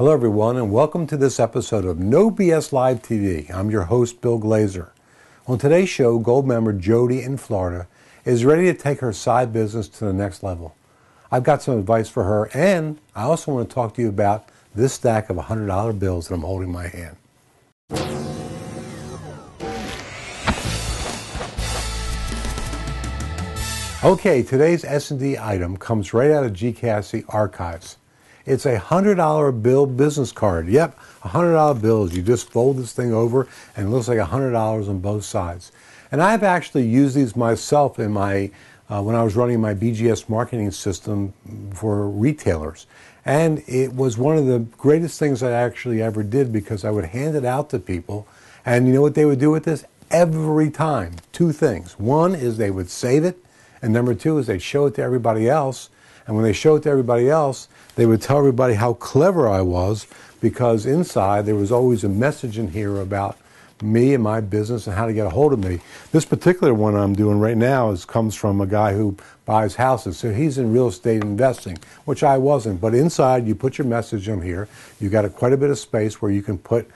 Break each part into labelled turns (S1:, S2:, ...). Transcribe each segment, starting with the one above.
S1: Hello everyone, and welcome to this episode of No BS Live TV. I'm your host, Bill Glazer. On today's show, Gold member Jody in Florida is ready to take her side business to the next level. I've got some advice for her, and I also want to talk to you about this stack of $100 bills that I'm holding in my hand. Okay, today's S&D item comes right out of GCASE archives. It's a $100 bill business card. Yep, $100 bills. You just fold this thing over and it looks like $100 on both sides. And I've actually used these myself in my when I was running my BGS marketing system for retailers. And it was one of the greatest things I actually ever did because I would hand it out to people. And you know what they would do with this? Every time. Two things. One is they would save it. And number two is they'd show it to everybody else. And when they show it to everybody else, they would tell everybody how clever I was because inside there was always a message in here about me and my business and how to get a hold of me. This particular one I'm doing right now comes from a guy who buys houses. So he's in real estate investing, which I wasn't. But inside you put your message in here. You got quite a bit of space where you can put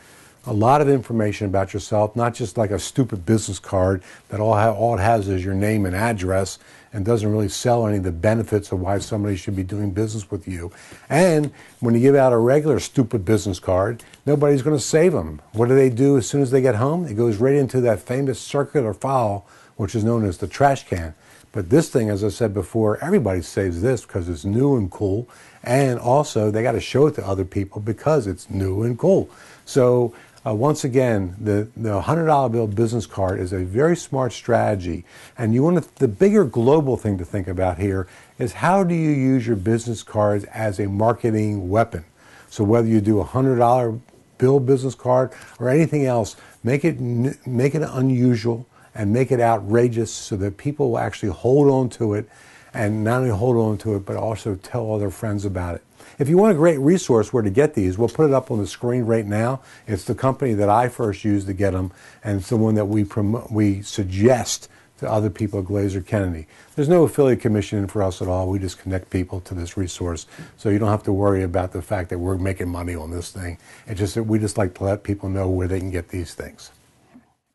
S1: a lot of information about yourself, not just like a stupid business card that all it has is your name and address and doesn't really sell any of the benefits of why somebody should be doing business with you. And when you give out a regular stupid business card, nobody's going to save them. What do as soon as they get home? It goes right into that famous circular file, which is known as the trash can. But this thing, as I said before, everybody saves this because it's new and cool. And also, they got to show it to other people because it's new and cool. So once again, the $100 bill business card is a very smart strategy. And the bigger global thing to think about here is how do you use your business cards as a marketing weapon? So whether you do a $100 bill business card or anything else, make it unusual and make it outrageous so that people will actually hold on to it, and not only hold on to it, but also tell all their friends about it. If you want a great resource where to get these, we'll put it up on the screen right now. It's the company that I first used to get them, and it's the one that we suggest to other people at Glazer Kennedy. There's no affiliate commission for us at all. We just connect people to this resource, so you don't have to worry about the fact that we're making money on this thing. It's just that we just like to let people know where they can get these things.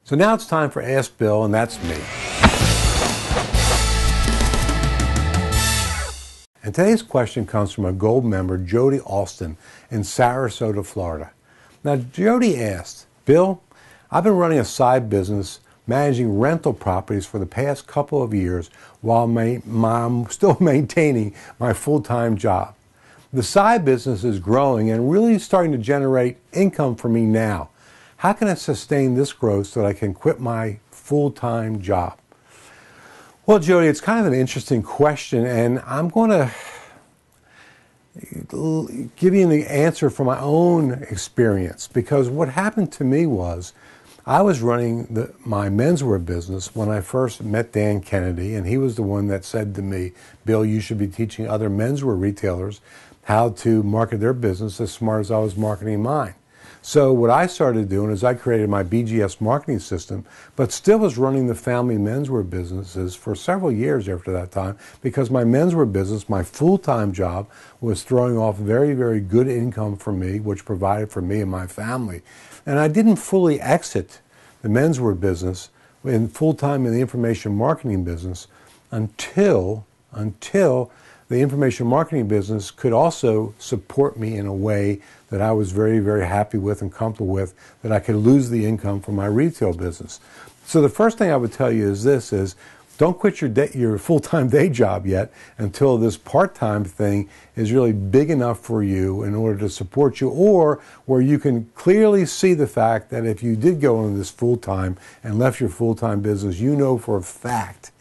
S1: So now it's time for Ask Bill, and that's me. And today's question comes from a Gold member, Jody Alston, in Sarasota, Florida. Now, Jody asked, Bill, I've been running a side business managing rental properties for the past couple of years while I'm still maintaining my full-time job. The side business is growing and really starting to generate income for me now. How can I sustain this growth so that I can quit my full-time job? Well, Jody, it's kind of an interesting question, and I'm going to give you the answer from my own experience, because what happened to me was I was running my menswear business when I first met Dan Kennedy, and he was the one that said to me, Bill, you should be teaching other menswear retailers how to market their business as smart as I was marketing mine. So what I started doing is I created my BGS marketing system, but still was running the family menswear businesses for several years after that time, because my menswear business, my full-time job, was throwing off very, very good income for me, which provided for me and my family. And I didn't fully exit the menswear business in full-time in the information marketing business until the information marketing business could also support me in a way that I was very, very happy with and comfortable with, that I could lose the income from my retail business. So the first thing I would tell you is don't quit your full-time day job yet until this part-time thing is really big enough for you in order to support you, or where you can clearly see the fact that if you did go into this full-time and left your full-time business, you know for a fact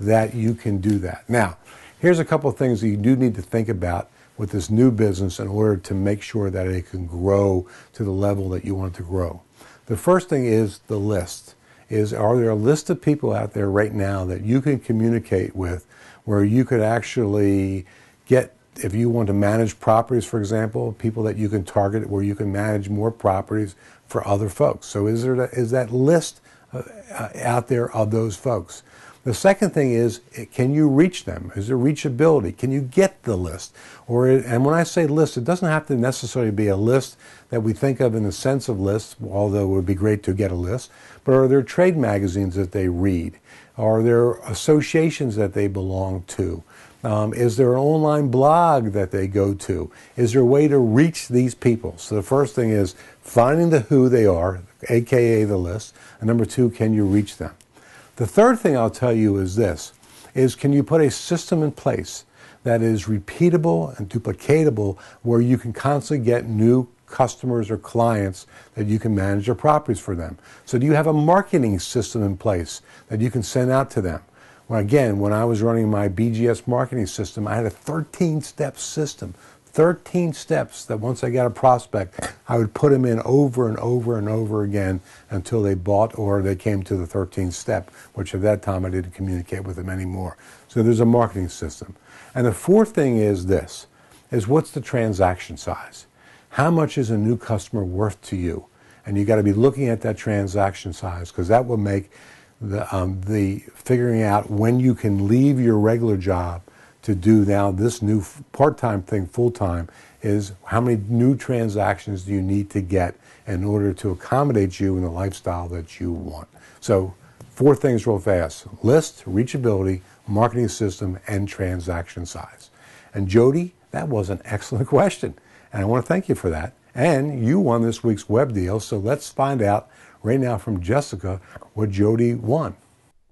S1: that you can do that. Now, here's a couple of things that you do need to think about with this new business in order to make sure that it can grow to the level that you want it to grow. The first thing is the list. Are there a list of people out there right now that you can communicate with where you could actually get, if you want to manage properties, for example, people that you can target where you can manage more properties for other folks? So is that list out there of those folks? The second thing is, can you reach them? Is there reachability? Can you get the list? And when I say list, it doesn't have to necessarily be a list that we think of in the sense of lists, although it would be great to get a list. But are there trade magazines that they read? Are there associations that they belong to? Is there an online blog that they go to? Is there a way to reach these people? So the first thing is finding who they are, aka the list. And number two, can you reach them? The third thing I'll tell you is this, is can you put a system in place that is repeatable and duplicatable where you can constantly get new customers or clients that you can manage their properties for them? So do you have a marketing system in place that you can send out to them? Well, again, when I was running my BGS marketing system, I had a 13-step system. 13 steps that once I got a prospect, I would put them in over and over and over again until they bought or they came to the 13th step, which at that time I didn't communicate with them anymore. So there's a marketing system. And the fourth thing is this, is what's the transaction size? How much is a new customer worth to you? And you got to be looking at that transaction size because that will make the figuring out when you can leave your regular job to do now this new part-time thing full-time is how many new transactions do you need to get in order to accommodate you in the lifestyle that you want. So 4 things real fast: list, reachability, marketing system, and transaction size. And Jody, that was an excellent question, and I want to thank you for that. And you won this week's web deal, so let's find out right now from Jessica what Jody won.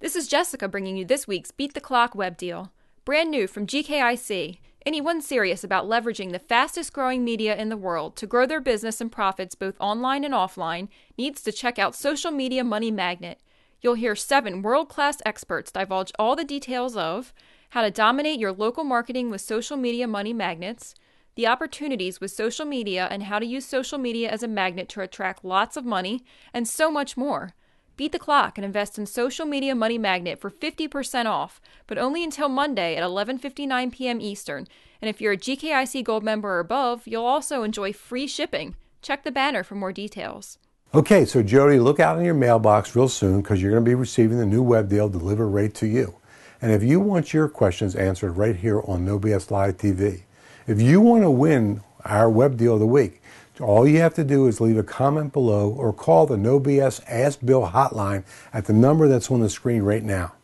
S2: This is Jessica bringing you this week's Beat the Clock web deal. Brand new from GKIC. Anyone serious about leveraging the fastest growing media in the world to grow their business and profits both online and offline needs to check out Social Media Money Magnet. You'll hear 7 world-class experts divulge all the details of how to dominate your local marketing with social media money magnets, the opportunities with social media and how to use social media as a magnet to attract lots of money, and so much more. Beat the clock and invest in Social Media Money Magnet for 50% off, but only until Monday at 11:59 p.m. Eastern. And if you're a GKIC Gold member or above, you'll also enjoy free shipping. Check the banner for more details.
S1: Okay, so Jody, look out in your mailbox real soon because you're going to be receiving the new web deal delivered right to you. And if you want your questions answered right here on No BS Live TV, if you want to win our web deal of the week, all you have to do is leave a comment below or call the No BS Ask Bill hotline at the number that's on the screen right now.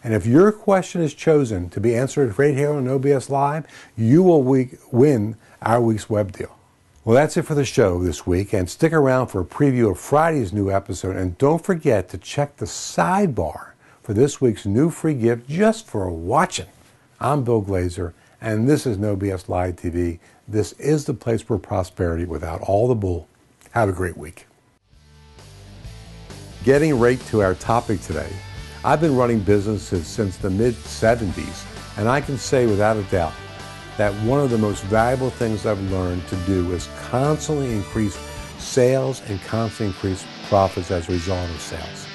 S1: And if your question is chosen to be answered right here on No BS Live, you will win our week's web deal. Well, that's it for the show this week, and stick around for a preview of Friday's new episode, and don't forget to check the sidebar for this week's new free gift just for watching. I'm Bill Glazer, and this is No BS Live TV. This is the place for prosperity without all the bull. Have a great week. Getting right to our topic today, I've been running businesses since the mid-70s, and I can say without a doubt that one of the most valuable things I've learned to do is constantly increase sales and constantly increase profits as a result of sales.